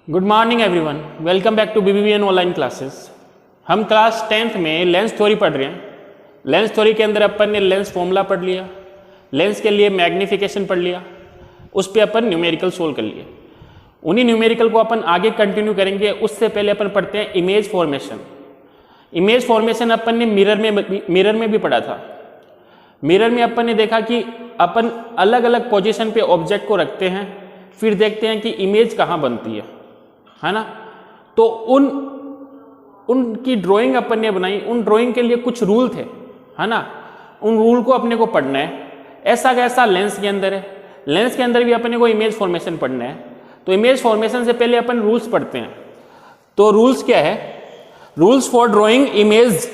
Good morning everyone, welcome back to BBBN online classes. हम class 10th में lens theory पढ़ रहे हैं। लेंस थ्योरी के अंदर अपन ने लेंस फॉर्मूला पढ़ लिया, लेंस के लिए मैग्निफिकेशन पढ़ लिया, उस पर अपन न्यूमेरिकल सोल्व कर लिए। उन्हीं न्यूमेरिकल को अपन आगे कंटिन्यू करेंगे। उससे पहले अपन पढ़ते हैं इमेज फॉर्मेशन। इमेज फॉर्मेशन अपन ने मिरर में भी पढ़ा था। मिरर में अपन ने देखा कि अपन अलग अलग पोजीशन पे ऑब्जेक्ट को रखते हैं, फिर देखते हैं कि इमेज कहाँ बनती है ना। तो उनकी ड्राइंग अपन ने बनाई। उन ड्राइंग के लिए कुछ रूल थे, है ना। उन रूल को अपने को पढ़ना है। ऐसा कैसा लेंस के अंदर है, लेंस के अंदर भी अपने को इमेज फॉर्मेशन पढ़ना है। तो इमेज फॉर्मेशन से पहले अपन रूल्स पढ़ते हैं। तो रूल्स क्या है? Rules for drawing image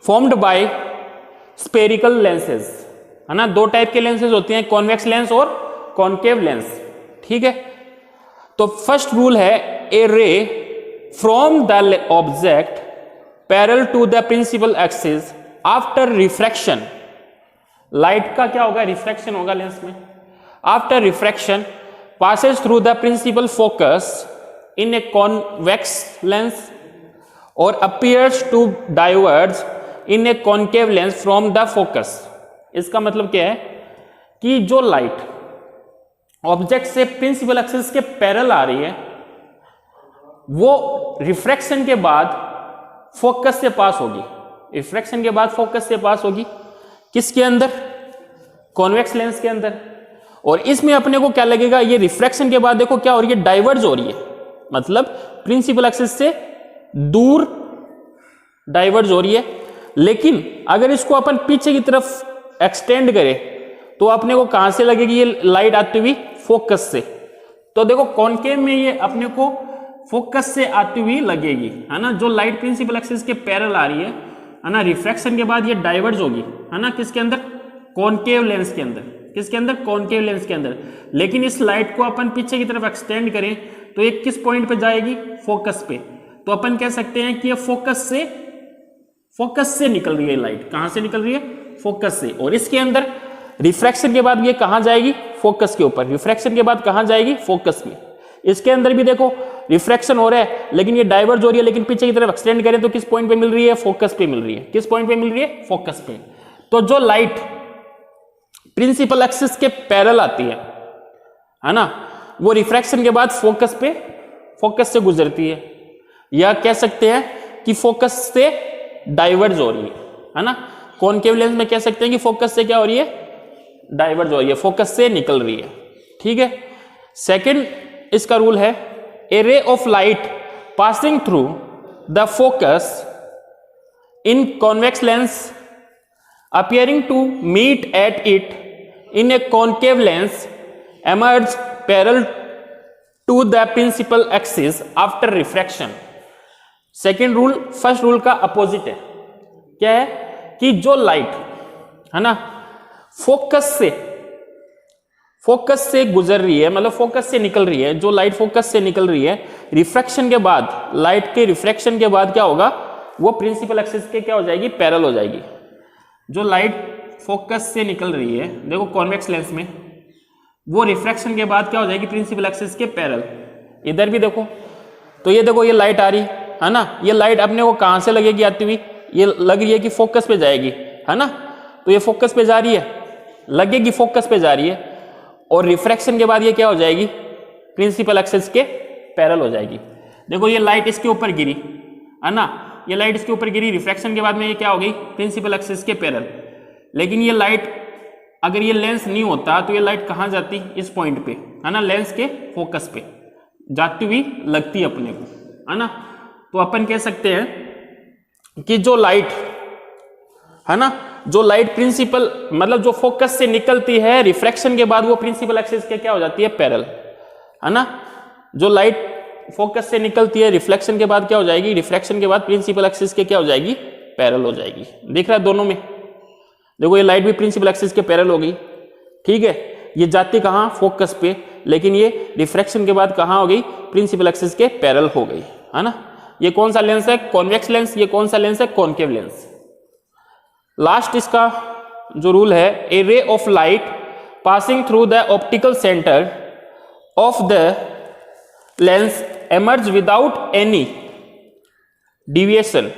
formed by spherical lenses, है ना। दो टाइप के लेंसेज होते हैं, कॉन्वेक्स लेंस और कॉनकेव लेंस, ठीक है। तो फर्स्ट रूल है a ray from the object parallel to the principal axis after refraction. Light का क्या होगा? रिफ्रैक्शन होगा लेंस में। After refraction passes through the principal focus in a convex lens or appears to diverge in a concave lens from the focus। इसका मतलब क्या है कि जो लाइट ऑब्जेक्ट से प्रिंसिपल एक्सिस के पैरेलल आ रही है, वो रिफ्रैक्शन के बाद फोकस से पास होगी। रिफ्रैक्शन के बाद फोकस से पास होगी किसके अंदर? कॉन्वेक्स लेंस के अंदर। और इसमें अपने को क्या लगेगा? ये रिफ्रैक्शन के बाद देखो क्या हो रही है? डाइवर्ज हो रही है, मतलब प्रिंसिपल एक्सिस से दूर डाइवर्ज हो रही है। लेकिन अगर इसको अपन पीछे की तरफ एक्सटेंड करें तो अपने को कहां से लगेगी ये लाइट? आती हुई फोकस से। तो देखो कॉनकेव में ये अपने को फोकस से आती हुई लगेगी, है ना। जो लाइट प्रिंसिपल एक्सिस के पैरेलल आ रही है ना, रिफ्रैक्शन के बाद ये डाइवर्ज होगी, है ना। किसके अंदर? कॉनकेव लेंस के अंदर। किसके अंदर? कॉनकेव लेंस के अंदर। लेकिन इस लाइट को अपन पीछे की तरफ एक्सटेंड करें तो ये किस पॉइंट पे जाएगी? फोकस पे। तो अपन कह सकते हैं कि ये फोकस से निकल रही है लाइट। कहां से निकल रही है? फोकस से। और इसके अंदर रिफ्रैक्शन के बाद ये कहां जाएगी? फोकस के ऊपर। रिफ्रैक्शन के बाद कहां जाएगी? फोकस में। इसके अंदर भी देखो रिफ्रैक्शन हो रहा है, लेकिन ये डाइवर्ज हो रही है। लेकिन पीछे की तरफ एक्सटेंड करें तो किस पॉइंट पे मिल रही है? फोकस पे मिल रही है। किस पॉइंट पे मिल रही है? फोकस पे। तो जो लाइट प्रिंसिपल एक्सिस के पैरेलल आती है ना, वो रिफ्रैक्शन के बाद फोकस से गुजरती है, या कह सकते हैं कि फोकस से डाइवर्ज हो रही है ना। कॉनकेव लेंस में कह सकते हैं कि फोकस से क्या हो रही है? डाइवर्ज हो रही है, फोकस से निकल रही है, ठीक है। सेकंड इसका रूल है a ray of light passing through the focus in convex lens appearing to meet at it in a concave lens emerge parallel to the principal axis after refraction। Second rule first rule का opposite है। क्या है? कि जो light है ना focus से गुजर रही है, मतलब फोकस से निकल रही है, जो लाइट फोकस से निकल रही है, रिफ्रैक्शन के बाद, लाइट के रिफ्रैक्शन के बाद क्या होगा? वो प्रिंसिपल एक्सिस के क्या हो जाएगी? पैरेलल हो जाएगी। जो लाइट फोकस से निकल रही है, देखो कॉन्वेक्स लेंस में, वो रिफ्रैक्शन के बाद क्या हो जाएगी? प्रिंसिपल एक्सिस के पैरेलल। इधर भी देखो, तो ये देखो ये लाइट आ रही है ना, ये लाइट अपने को कहां से लगेगी आती हुई? ये लग रही है कि फोकस पे जाएगी, है ना। तो ये फोकस पे जा रही है, लगेगी फोकस पे जा रही है, और रिफ्रैक्शन के बाद ये क्या हो जाएगी? प्रिंसिपल एक्सिस के पैरेलल हो जाएगी। देखो ये लाइट इसके ऊपर गिरी, है ना, ये लाइट इसके ऊपर गिरी, रिफ्रैक्शन के बाद में ये क्या हो गई? प्रिंसिपल एक्सिस के पैरेलल। लेकिन ये लाइट, अगर ये लेंस नहीं होता तो ये लाइट कहां जाती? इस पॉइंट पे, है ना, लेंस के फोकस पे जाती हुई लगती अपने को, है ना। तो अपन कह सकते हैं कि जो लाइट है ना, जो लाइट प्रिंसिपल, मतलब जो फोकस से निकलती है, रिफ्रैक्शन के बाद वो प्रिंसिपल एक्सिस के क्या हो जाती है? पैरेलल, है ना। जो लाइट फोकस से निकलती है, रिफ्लेक्शन के बाद क्या हो जाएगी? रिफ्रैक्शन के बाद प्रिंसिपल एक्सिस के क्या हो जाएगी? पैरेलल हो जाएगी। दिख रहा है दोनों में? देखो ये लाइट भी प्रिंसिपल एक्सिस के पैरेलल हो गई, ठीक है। ये जाती कहां? फोकस पे, लेकिन ये रिफ्रैक्शन के बाद कहां हो गई? प्रिंसिपल एक्सिस के पैरेलल हो गई, है ना। ये कौन सा लेंस है? Convex lens. ये कौन सा लेंस है? Concave lens. लास्ट इसका जो रूल है, a ray of light passing through the optical centre of the lens emerge without any deviation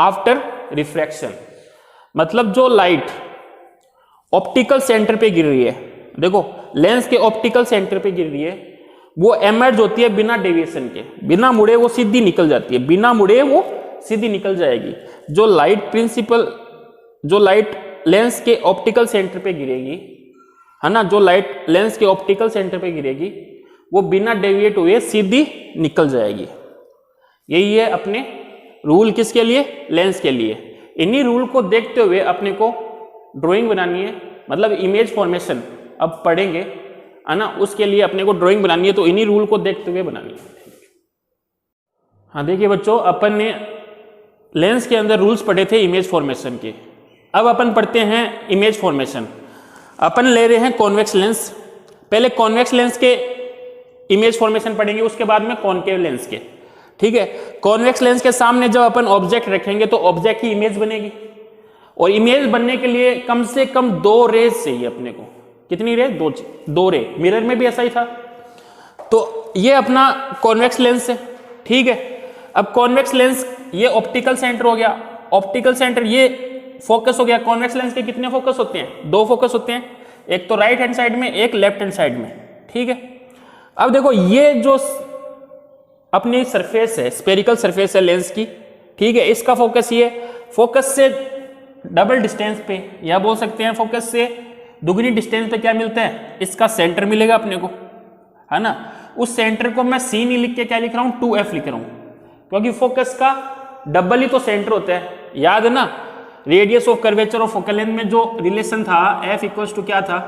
after refraction। मतलब जो लाइट ऑप्टिकल सेंटर पे गिर रही है, देखो लेंस के ऑप्टिकल सेंटर पे गिर रही है, वो एमर्ज होती है बिना डेविएशन के, बिना मुड़े वो सीधी निकल जाती है, बिना मुड़े वो सीधी निकल जाएगी। जो लाइट लेंस के ऑप्टिकल सेंटर पे गिरेगी, है ना, जो लाइट लेंस के ऑप्टिकल सेंटर पे गिरेगी वो बिना डेविएट हुए सीधी निकल जाएगी। यही है अपने रूल किसके लिए, लेंस के लिए। इन्हीं रूल को देखते हुए अपने को ड्राइंग बनानी है, मतलब इमेज फॉर्मेशन अब पढ़ेंगे, है ना, उसके लिए अपने को ड्राइंग बनानी है, तो इन्हीं रूल को देखते हुए बनानी है। हाँ देखिए बच्चों, अपन ने लेंस के अंदर रूल्स पढ़े थे इमेज फॉर्मेशन के। अब अपन पढ़ते हैं इमेज फॉर्मेशन। अपन ले रहे हैं कॉन्वेक्स लेंस। पहले कॉन्वेक्स लेंस के इमेज फॉर्मेशन पढ़ेंगे, उसके बाद में कॉनकेव लेंस के। ठीक है, कॉन्वेक्स लेंस के सामने जब अपन ऑब्जेक्ट रखेंगे तो ऑब्जेक्ट की इमेज बनेगी, और इमेज बनने के लिए कम से कम 2 रेज चाहिए अपने को। कितनी रे? 2 रे। मिरर में भी ऐसा ही था। तो ये अपना कॉन्वेक्स लेंस है। ठीक है, अब कॉन्वेक्स लेंस ये ऑप्टिकल सेंटर हो गया, ऑप्टिकल सेंटर ये फोकस हो गया। कॉन्वेक्स लेंस के कितने फोकस होते हैं? 2 फोकस होते हैं, एक तो राइट हैंड साइड में, एक लेफ्ट हैंड साइड में। ठीक है, अब देखो ये जो अपनी सरफेस है, स्फेरिकल सरफेस है लेंस की, ठीक है, इसका फोकस ये, फोकस से डबल डिस्टेंस पे, या बोल सकते हैं फोकस से दुगनी डिस्टेंस पे क्या मिलता है? इसका सेंटर मिलेगा अपने को, है ना। उस सेंटर को मैं सी नहीं लिख के क्या लिख रहा हूं? 2f लिख रहा हूं, क्योंकि फोकस का डबल ही तो सेंटर होता है। याद है ना, रेडियस ऑफ कर्वेचर और फोकल लेंथ में जो रिलेशन था, f इक्वल्स टू क्या था?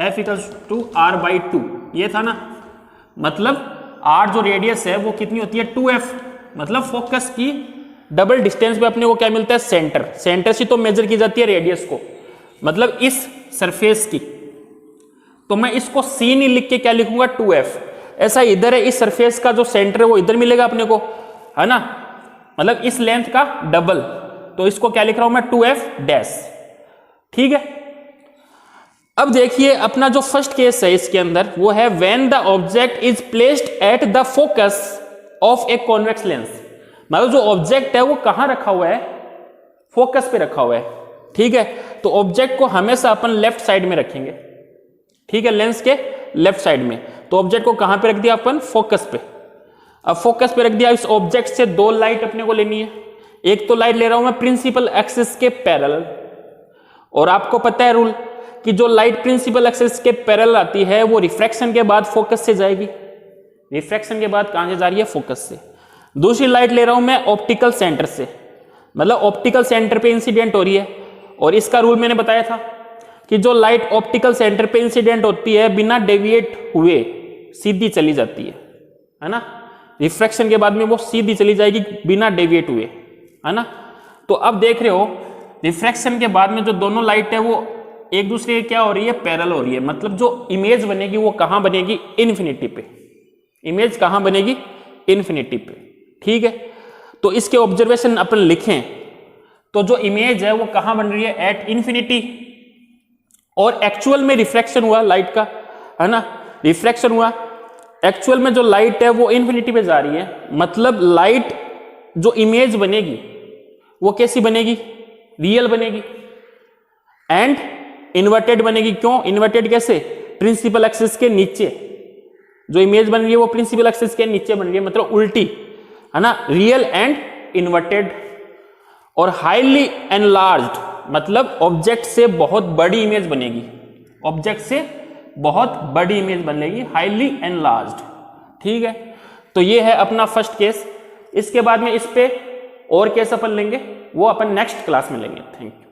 f इक्वल्स टू r/2, ये था ना। मतलब r जो रेडियस है वो कितनी होती है? 2f। मतलब फोकस की डबल डिस्टेंस पे अपने को क्या मिलता है? सेंटर। सेंटर से तो मेजर की जाती है रेडियस को, मतलब इस सरफेस की। तो मैं इसको सी नहीं लिख के क्या लिखूंगा? 2f। ऐसा इधर है, इस सरफेस का जो सेंटर है वो इधर मिलेगा अपने को, है ना, मतलब इस लेंथ का डबल। तो इसको क्या लिख रहा हूं मैं? 2f dash. ठीक है, अब देखिए अपना जो फर्स्ट केस है इसके अंदर वो है when the object is placed at the focus of a convex lens. मतलब जो ऑब्जेक्ट है वो कहां रखा हुआ है? फोकस पे रखा हुआ है। ठीक है, तो ऑब्जेक्ट को हमेशा अपन लेफ्ट साइड में रखेंगे। ठीक है, लेंस के लेफ्ट साइड में। तो ऑब्जेक्ट को कहां पे रख दिया अपन? फोकस पे। अब फोकस पे रख दिया, इस ऑब्जेक्ट से 2 लाइट अपने को लेनी है। एक तो लाइट ले रहा हूं मैं प्रिंसिपल एक्सिस के पैरेलल, और आपको पता है रूल कि जो लाइट प्रिंसिपल एक्सिस के पैरेलल आती है वो रिफ्रैक्शन के बाद फोकस से जाएगी। रिफ्रैक्शन के बाद कहां से जा रही है? फोकस से। दूसरी लाइट ले रहा हूं मैं ऑप्टिकल सेंटर से, मतलब ऑप्टिकल सेंटर पे इंसिडेंट हो रही है, और इसका रूल मैंने बताया था कि जो लाइट ऑप्टिकल सेंटर पे इंसिडेंट होती है बिना डेविएट हुए सीधी चली जाती है ना। रिफ्रैक्शन के बाद में वो सीधी चली जाएगी बिना डेविएट हुए, है ना। तो अब देख रहे हो रिफ्रैक्शन के बाद में जो दोनों लाइट है वो एक दूसरे के क्या हो रही है? पैरेलल हो रही है। मतलब जो इमेज बनेगी वो कहां बनेगी? इन्फिनिटी पे। इमेज कहां बनेगी? इन्फिनिटी पे। ठीक है, तो इसके ऑब्जर्वेशन अपन लिखें तो जो इमेज है वो कहां बन रही है? At infinity. और एक्चुअल में रिफ्रैक्शन हुआ लाइट का, है ना, रिफ्रैक्शन हुआ। एक्चुअल में जो लाइट है वो इन्फिनिटी पे जा रही है, मतलब लाइट जो इमेज बनेगी वो कैसी बनेगी? रियल बनेगी एंड इन्वर्टेड बनेगी। क्यों इन्वर्टेड? कैसे? प्रिंसिपल एक्सिस के नीचे जो इमेज बन रही है वो प्रिंसिपल एक्सिस के नीचे बन रही है, मतलब उल्टी, है ना। Real and inverted. और हाईली एनलार्ज्ड, मतलब ऑब्जेक्ट से बहुत बड़ी इमेज बनेगी। ऑब्जेक्ट से बहुत बड़ी इमेज बनेगी, हाईली एनलार्ज्ड। ठीक है, तो ये है अपना फर्स्ट केस। इसके बाद में इस पे और केस अपन लेंगे, वो अपन नेक्स्ट क्लास में लेंगे। Thank you.